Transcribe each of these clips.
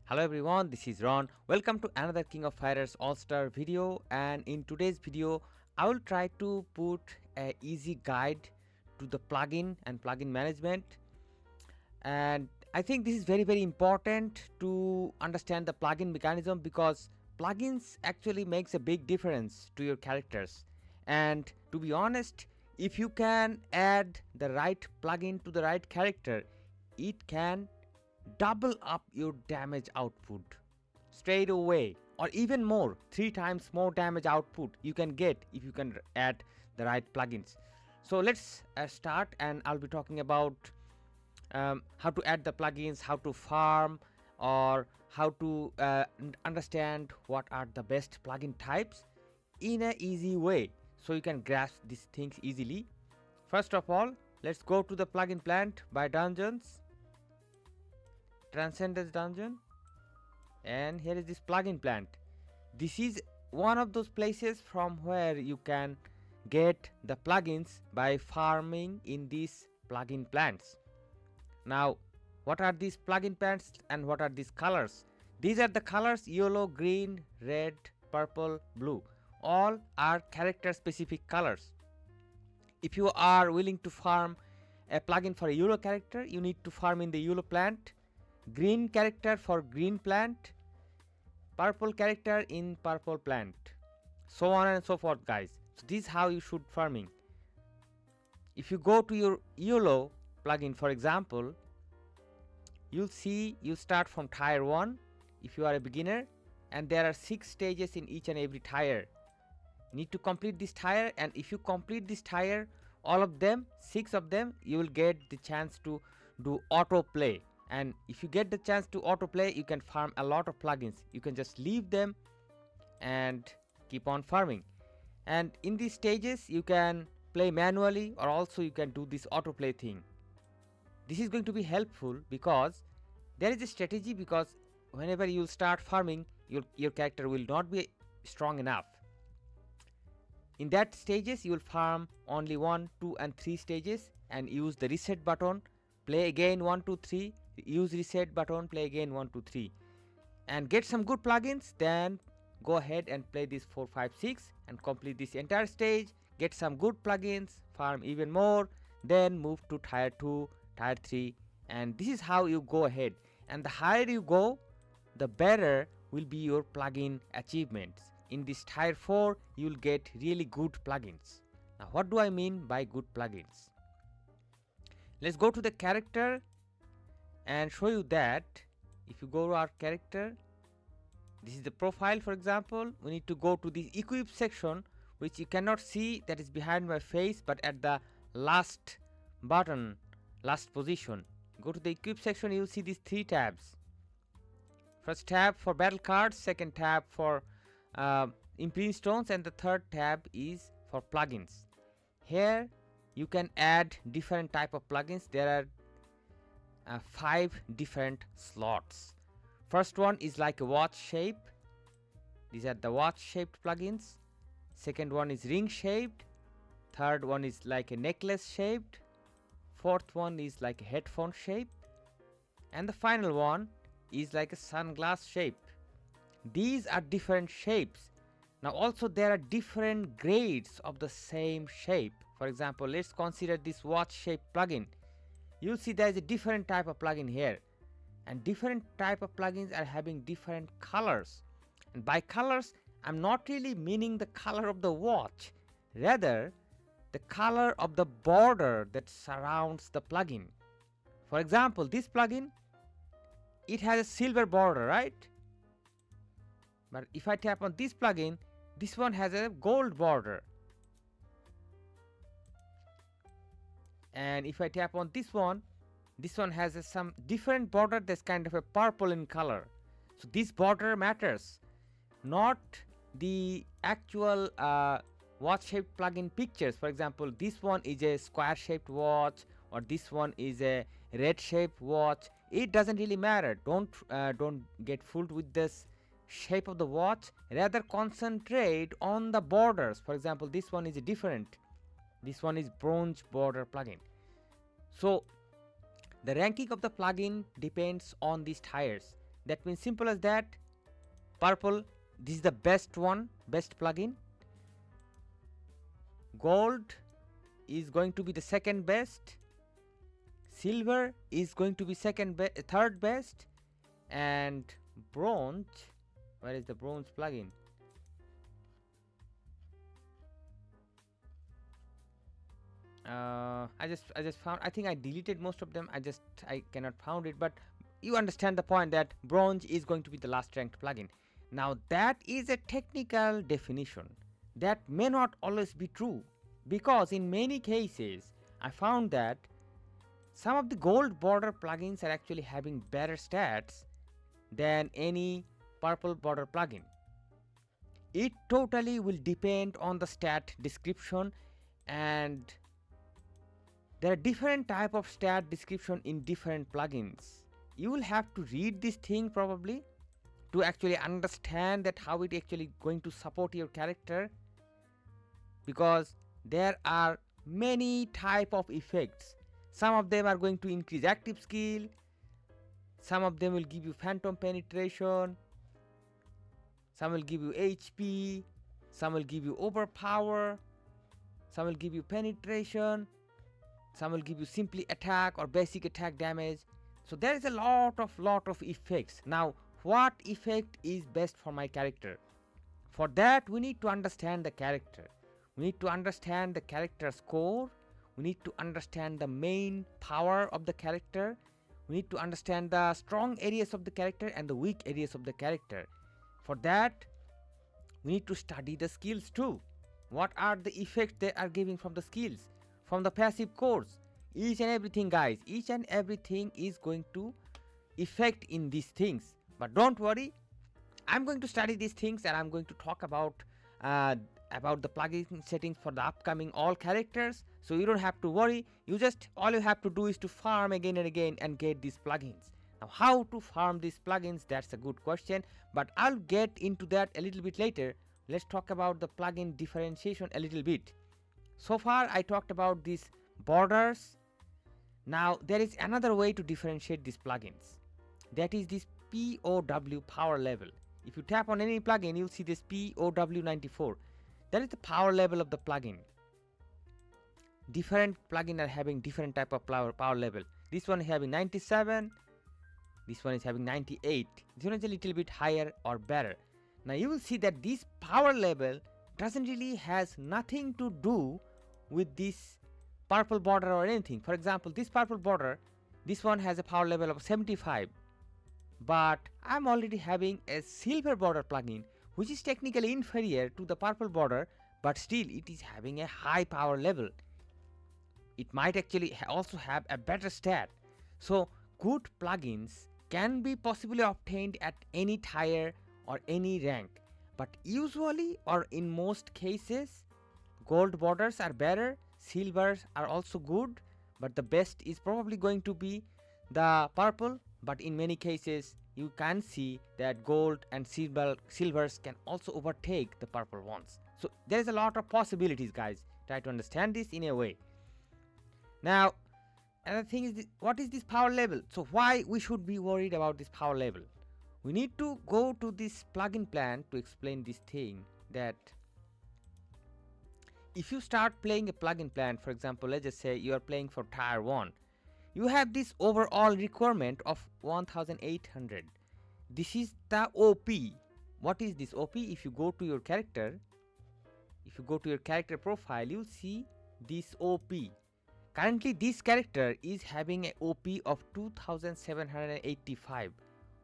Hello everyone, this is Ron. Welcome to another King of Fighters All-Star video, and in today's video I will try to put a easy guide to the plugin and plugin management. And I think this is very important to understand the plugin mechanism, because plugins actually makes a big difference to your characters. And to be honest, if you can add the right plugin to the right character, it can double up your damage output straight away, or even more, 3 times more damage output you can get if you can add the right plugins. So let's start, and I'll be talking about how to add the plugins, how to farm, or how to understand what are the best plugin types in a easy way so you can grasp these things easily. First of all, let's go to the plugin plant by dungeons, Transcendence dungeon, and here is this plugin plant. This is one of those places from where you can get the plugins by farming in these plugin plants. Now, what are these plugin plants and what are these colors? These are the colors: yellow, green, red, purple, blue. All are character specific colors. If you are willing to farm a plugin for a yellow character, you need to farm in the yellow plant, green character for green plant, purple character in purple plant, so on and so forth, guys. So this is how you should farming. If you go to your yellow plugin, for example, you'll see you start from tier 1 if you are a beginner, and there are 6 stages in each and every tier. You need to complete this tier, and if you complete this tier, all of them, 6 of them, you will get the chance to do autoplay. And if you get the chance to autoplay, you can farm a lot of plugins. You can just leave them and keep on farming. And in these stages, you can play manually, or also you can do this autoplay thing. This is going to be helpful because there is a strategy, because whenever you start farming, your character will not be strong enough. In that stages, you will farm only 1, 2 and 3 stages and use the reset button, play again 1, 2, 3, use reset button, play again 1, 2, 3, and get some good plugins. Then go ahead and play this 4, 5, 6 and complete this entire stage, get some good plugins, farm even more, then move to tier 2, tier 3, and this is how you go ahead. And the higher you go, the better will be your plugin achievements. In this tier 4, you will get really good plugins. Now, what do I mean by good plugins? Let's go to the character and show you that. If you go to our character, this is the profile. For example, we need to go to the equip section, which you cannot see, that is behind my face, but at the last button, last position. Go to the equip section, you will see these 3 tabs. First tab for battle cards, second tab for imprint stones, and the third tab is for plugins. Here you can add different type of plugins. There are 5 different slots. First one is like a watch shape. These are the watch shaped plugins. Second one is ring shaped. Third one is like a necklace shaped. Fourth one is like a headphone shape, and the final one is like a sunglass shape. These are different shapes. Now also there are different grades of the same shape. For example, let's consider this watch shape plugin. You'll see there is a different type of plugin here, and different type of plugins are having different colors. And by colors, I'm not really meaning the color of the watch, rather the color of the border that surrounds the plugin. For example, this plugin, it has a silver border, right? But if I tap on this plugin, this one has a gold border. And if I tap on this one has some different border that's kind of a purple in color. So this border matters, not the actual watch shaped plugin pictures. For example, this one is a square shaped watch, or this one is a red shaped watch. It doesn't really matter. Don't get fooled with this shape of the watch, rather concentrate on the borders. For example, this one is different. This one is bronze border plugin. So the ranking of the plugin depends on these tiers. That means simple as that. Purple, this is the best one, best plugin. Gold is going to be the second best. Silver is going to be third best, and bronze. Where is the bronze plugin? I just found. I think I deleted most of them. I cannot found it, but you understand the point that bronze is going to be the last ranked plugin. Now that is a technical definition. That may not always be true, because in many cases I found that some of the gold border plugins are actually having better stats than any purple border plugin. It totally will depend on the stat description, and there are different type of stat description in different plugins. You will have to read this thing probably to actually understand that how it actually going to support your character, because there are many type of effects. Some of them are going to increase active skill, some of them will give you phantom penetration, some will give you HP, some will give you overpower, some will give you penetration, some will give you simply attack or basic attack damage. So there is a lot of effects. Now what effect is best for my character? For that we need to understand the character. We need to understand the character's core. We need to understand the main power of the character. We need to understand the strong areas of the character and the weak areas of the character. For that we need to study the skills too. What are the effects they are giving from the skills, from the passive cores? Each and everything, guys, each and everything is going to affect in these things. But don't worry, I'm going to study these things, and I'm going to talk about the plugin settings for the upcoming all characters. So you don't have to worry. All you have to do is to farm again and again and get these plugins. Now how to farm these plugins, that's a good question, but I'll get into that a little bit later. Let's talk about the plugin differentiation a little bit. So far I talked about these borders. Now there is another way to differentiate these plugins. That is this POW power level. If you tap on any plugin, you'll see this POW94. That is the power level of the plugin. Different plugins are having different type of power level. This one is having 97. This one is having 98. This one is a little bit higher or better. Now you will see that this power level doesn't really has nothing to do with this purple border or anything. For example, this purple border, this one has a power level of 75. But I'm already having a silver border plugin which is technically inferior to the purple border, but still it is having a high power level. It might actually also have a better stat. So good plugins can be possibly obtained at any tier or any rank, but usually or in most cases gold borders are better, silvers are also good, but the best is probably going to be the purple. But in many cases you can see that gold and silvers can also overtake the purple ones. So there is a lot of possibilities, guys. Try to understand this in a way. Now another thing is what is this power level? So why we should be worried about this power level? We need to go to this plugin plan to explain this thing, that if you start playing a plugin plan, for example, let's just say you are playing for tier 1, you have this overall requirement of 1800. This is the OP. What is this OP? If you go to your character, profile, you'll see this OP. Currently this character is having a OP of 2785.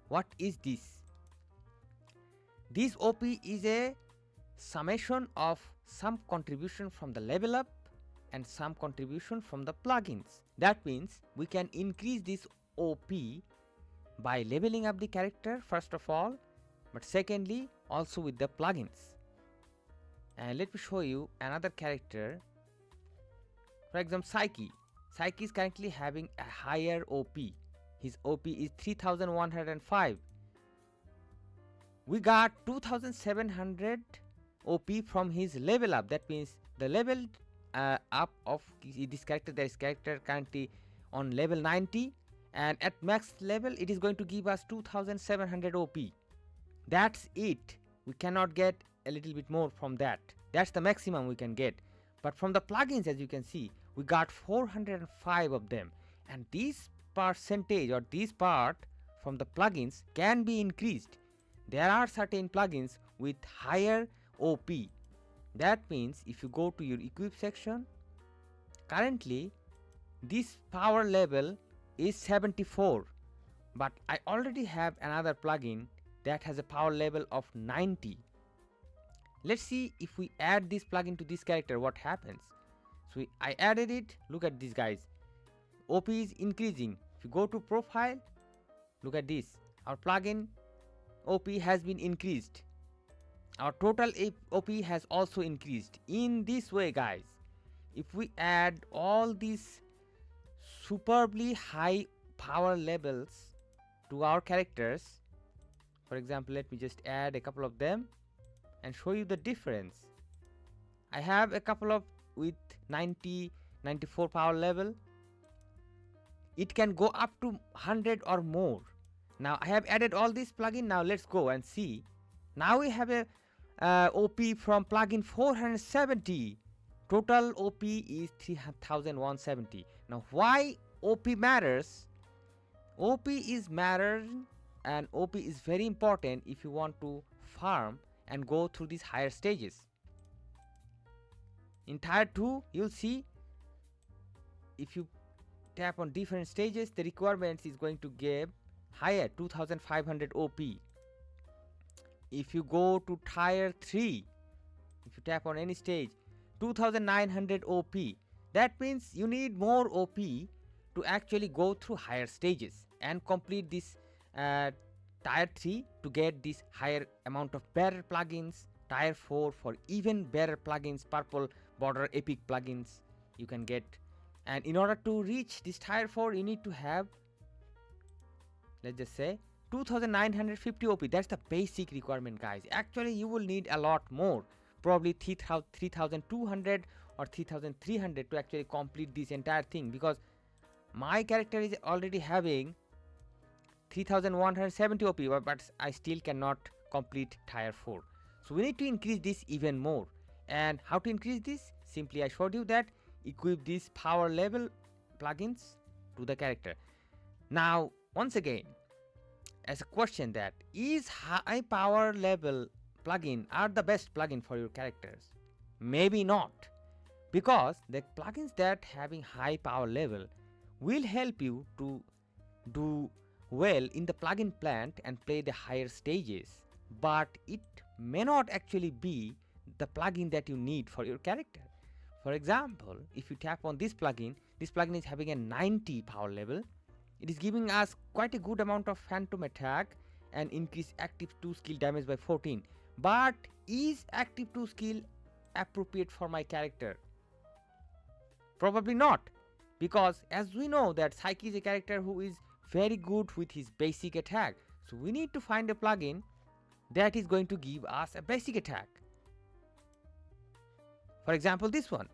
What is this? This OP is a summation of some contribution from the level up and some contribution from the plugins. That means we can increase this OP by leveling up the character first of all, but secondly also with the plugins. And let me show you another character. For example, Psyche. Psyche is currently having a higher OP. His OP is 3105. We got 2700 OP from his level up. That means the level up of this character, currently on level 90, and at max level it is going to give us 2700 OP. That's it. We cannot get a little bit more from that. That's the maximum we can get. But from the plugins, as you can see, we got 405 of them, and this percentage or this part from the plugins can be increased. There are certain plugins with higher OP. That means if you go to your equip section, currently this power level is 74, but I already have another plugin that has a power level of 90. Let's see if we add this plugin to this character, what happens. So I added it. Look at this, guys. OP is increasing. If you go to profile, look at this. Our plugin OP has been increased. Our total OP has also increased. In this way, guys, if we add all these superbly high power levels to our characters, for example, let me just add a couple of them and show you the difference. I have a couple of with 90, 94 power level. It can go up to 100 or more. Now I have added all these plugin. Now let's go and see. Now we have a OP from plugin 470. Total OP is 3170. Now why OP matters? OP is matters, and OP is very important if you want to farm and go through these higher stages. In tier 2, you'll see if you tap on different stages, the requirements is going to give higher 2500 OP. If you go to tier 3, if you tap on any stage, 2900 OP. That means you need more OP to actually go through higher stages and complete this tier 3 to get this higher amount of better plugins. Tier 4 for even better plugins, purple border epic plugins you can get. And in order to reach this tier 4, you need to have, let's just say, 2950 OP. That's the basic requirement, guys. Actually you will need a lot more, probably 3200 or 3300 to actually complete this entire thing, because my character is already having 3170 OP, but I still cannot complete tier 4. So we need to increase this even more. And how to increase this? Simply I showed you that equip these power level plugins to the character. Now once again, as a question, that is high power level plugin are the best plugin for your characters? Maybe not, because the plugins that having high power level will help you to do well in the plugin plant and play the higher stages, but it may not actually be the plugin that you need for your character. For example, if you tap on this plugin is having a 90 power level. It is giving us quite a good amount of phantom attack and increase active 2 skill damage by 14. But is active 2 skill appropriate for my character? Probably not, because as we know that Psyche is a character who is very good with his basic attack. So we need to find a plugin that is going to give us a basic attack. For example, this one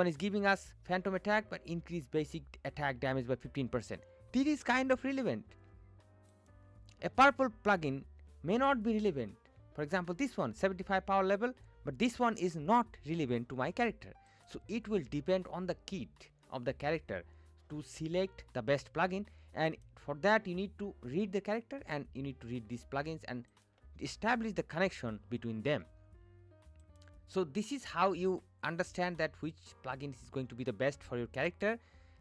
is giving us phantom attack but increase basic attack damage by 15%. This is kind of relevant. A purple plugin may not be relevant. For example, this one 75 power level, but this one is not relevant to my character. So it will depend on the kit of the character to select the best plugin, and for that you need to read the character and you need to read these plugins and establish the connection between them. So this is how you understand that which plugin is going to be the best for your character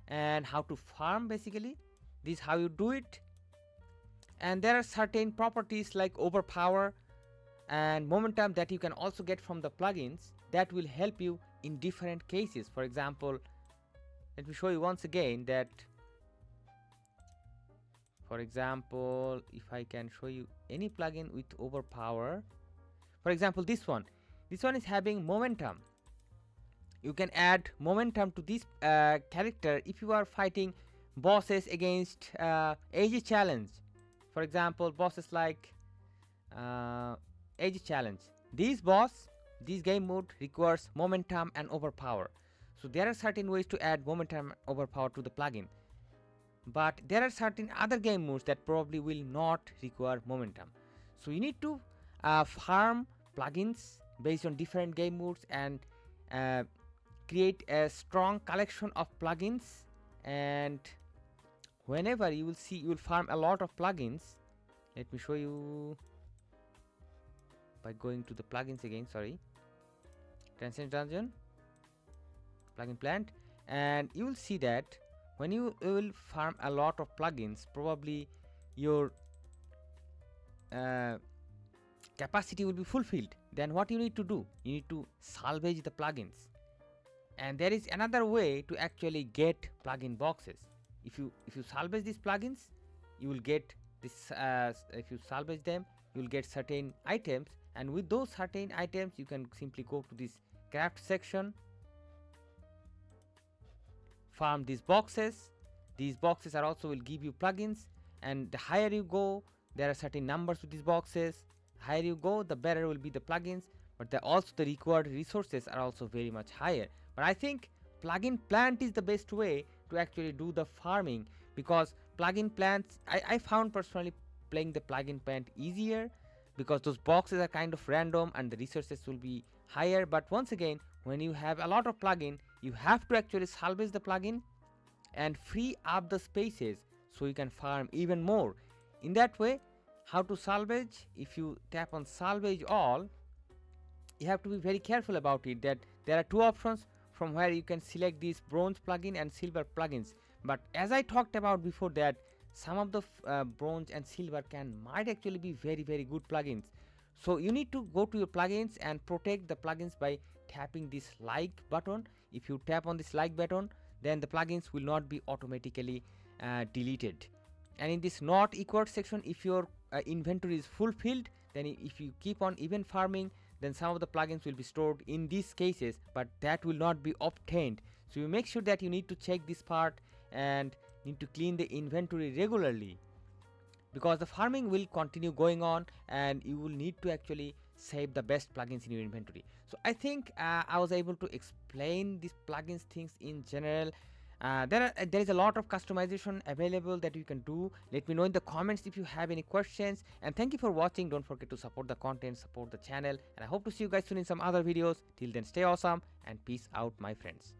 and how to farm. Basically, this is how you do it. And there are certain properties like overpower and momentum that you can also get from the plugins that will help you in different cases. For example, let me show you once again that, for example, if I can show you any plugin with overpower, for example, this one is having momentum. You can add momentum to this character if you are fighting bosses against age challenge. For example, bosses like age challenge. This game mode requires momentum and overpower. So there are certain ways to add momentum and overpower to the plugin. but there are certain other game modes that probably will not require momentum. So you need to farm plugins based on different game modes and uh, create a strong collection of plugins. And whenever you will see, you will farm a lot of plugins. Let me show you by going to the plugins again. Sorry, Transcend Dungeon, plugin plant, and you will see that when you will farm a lot of plugins, probably your capacity will be fulfilled. Then what you need to do, you need to salvage the plugins. And there is another way to actually get plugin boxes. If you salvage these plugins, you will get this. If you salvage them, you will get certain items, and with those certain items, you can simply go to this craft section, farm these boxes. These boxes are also will give you plugins, and the higher you go, there are certain numbers with these boxes. The higher you go, the better will be the plugins, but also the required resources are also very much higher. But I think plugin plant is the best way to actually do the farming, because plugin plants, I found personally playing the plugin plant easier, because those boxes are kind of random and the resources will be higher. But once again, when you have a lot of plugin, you have to actually salvage the plugin and free up the spaces so you can farm even more. In that way, how to salvage? If you tap on salvage all, you have to be very careful about it, that there are two options from where you can select these bronze plugin and silver plugins. But as I talked about before, that some of the bronze and silver might actually be very good plugins. So you need to go to your plugins and protect the plugins by tapping this like button. If you tap on this like button, then the plugins will not be automatically deleted. And in this not equal section, if your inventory is fulfilled, then if you keep on even farming, then some of the plugins will be stored in these cases, but that will not be obtained. So you make sure that you need to check this part and need to clean the inventory regularly, because the farming will continue going on and you will need to actually save the best plugins in your inventory. So I think I was able to explain these plugins things in general. There is a lot of customization available that you can do. Let me know in the comments if you have any questions, and thank you for watching. Don't forget to support the content, support the channel, and I hope to see you guys soon in some other videos. Till then, stay awesome and peace out, my friends.